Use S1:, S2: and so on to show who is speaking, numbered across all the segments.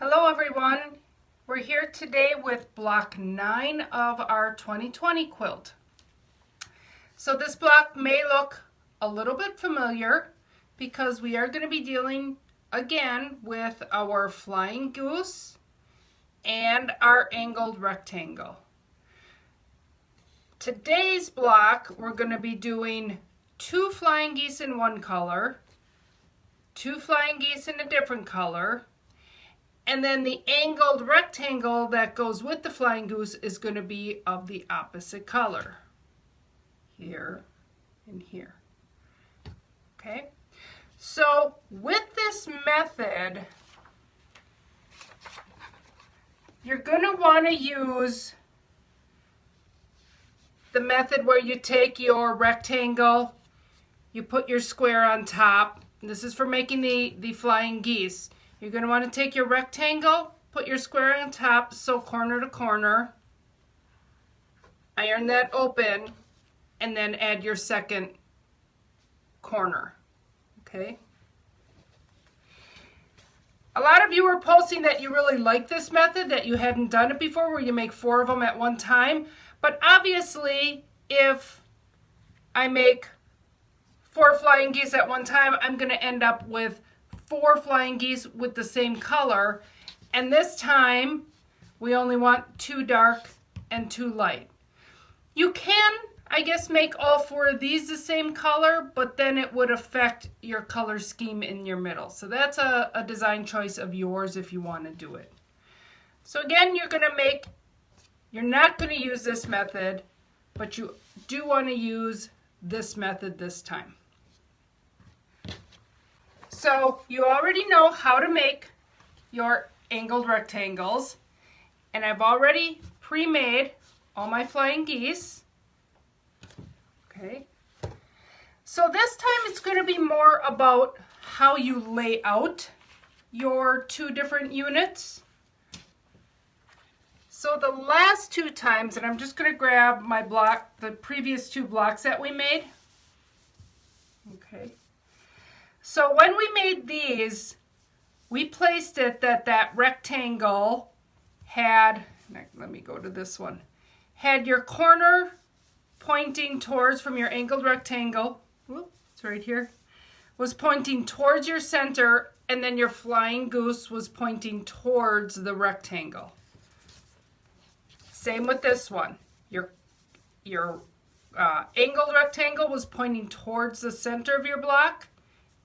S1: Hello everyone, we're here today with block 9 of our 2020 quilt. So this block may look a little bit familiar because we are going to be dealing again with our flying goose and our angled rectangle. Today's block we're going to be doing 2 flying geese in one color, 2 flying geese in a different color, and then the angled rectangle that goes with the flying goose is going to be of the opposite color. Here and here. Okay? So with this method, you're going to want to use the method where you take your rectangle, you put your square on top. This is for making the flying geese. You're going to want to take your rectangle, put your square on top, sew corner to corner, iron that open, and then add your second corner. Okay? A lot of you were posting that you really like this method, that you hadn't done it before, where you make 4 of them at one time. But obviously, if I make 4 flying geese at one time, I'm going to end up with 4 flying geese with the same color, and this time we only want 2 dark and 2 light. You can, I guess, make all 4 of these the same color, but then it would affect your color scheme in your middle. So that's a design choice of yours if you want to do it. So again, you're not going to use this method, but you do want to use this method this time. So you already know how to make your angled rectangles, and I've already pre-made all my flying geese. Okay. So this time it's going to be more about how you lay out your 2 different units. So the last 2 times, and I'm just going to grab my block, the previous 2 blocks that we made. Okay. So when we made these, we placed it that rectangle had, let me go to this one, had your corner pointing towards, from your angled rectangle, it's right here, was pointing towards your center, and then your flying goose was pointing towards the rectangle. Same with this one. Your angled rectangle was pointing towards the center of your block,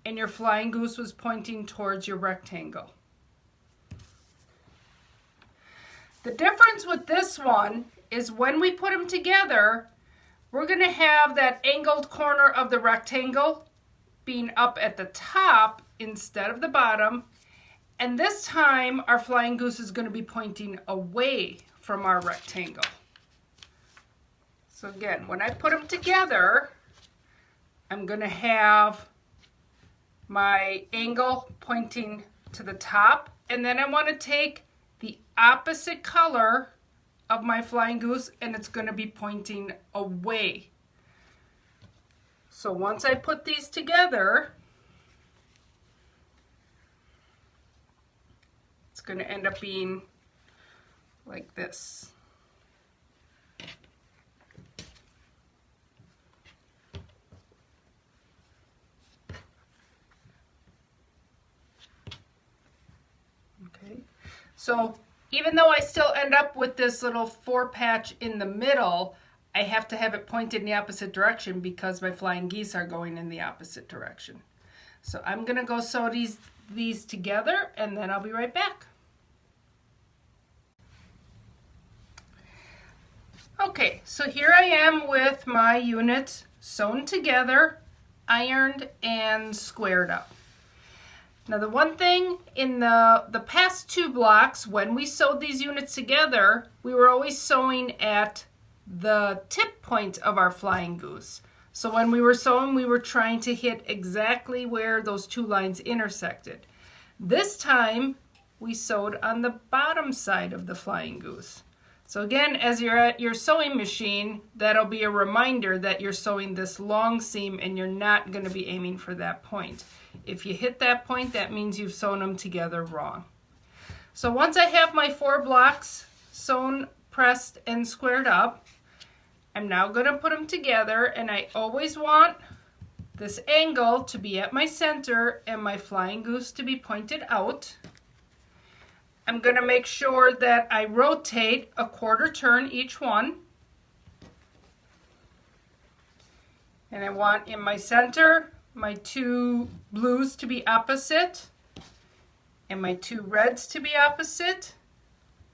S1: and your flying goose was pointing towards your rectangle. The difference with this one is when we put them together, we're going to have that angled corner of the rectangle being up at the top instead of the bottom, and this time our flying goose is going to be pointing away from our rectangle. So again, when I put them together, I'm going to have my angle pointing to the top, and then I want to take the opposite color of my flying goose, and it's going to be pointing away. So once I put these together, it's going to end up being like this. So even though I still end up with this little 4 patch in the middle, I have to have it pointed in the opposite direction because my flying geese are going in the opposite direction. So I'm going to go sew these together, and then I'll be right back. Okay, so here I am with my units sewn together, ironed, and squared up. Now the one thing in the past 2 blocks, when we sewed these units together, we were always sewing at the tip point of our flying goose. So when we were sewing, we were trying to hit exactly where those 2 lines intersected. This time, we sewed on the bottom side of the flying goose. So again, as you're at your sewing machine, that'll be a reminder that you're sewing this long seam and you're not going to be aiming for that point. If you hit that point, that means you've sewn them together wrong. So once I have my 4 blocks sewn, pressed, and squared up, I'm now going to put them together, and I always want this angle to be at my center and my flying goose to be pointed out. I'm going to make sure that I rotate a 1/4 turn each one. And I want in my center my 2 blues to be opposite and my 2 reds to be opposite.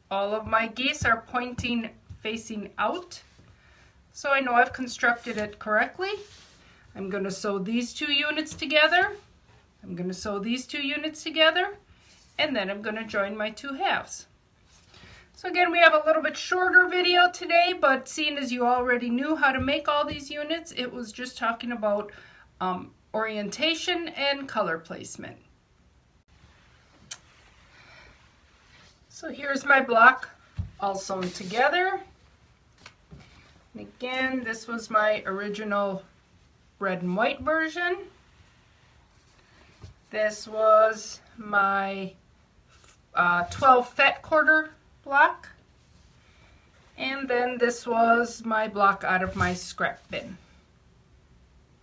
S1: All of my geese are pointing facing out, so I know I've constructed it correctly. I'm going to sew these 2 units together. I'm going to sew these 2 units together, and then I'm going to join my 2 halves. So again, we have a little bit shorter video today, but seeing as you already knew how to make all these units, it was just talking about orientation and color placement. So here's my block all sewn together. And again, this was my original red and white version. This was my 12 fat quarter block. And then this was my block out of my scrap bin.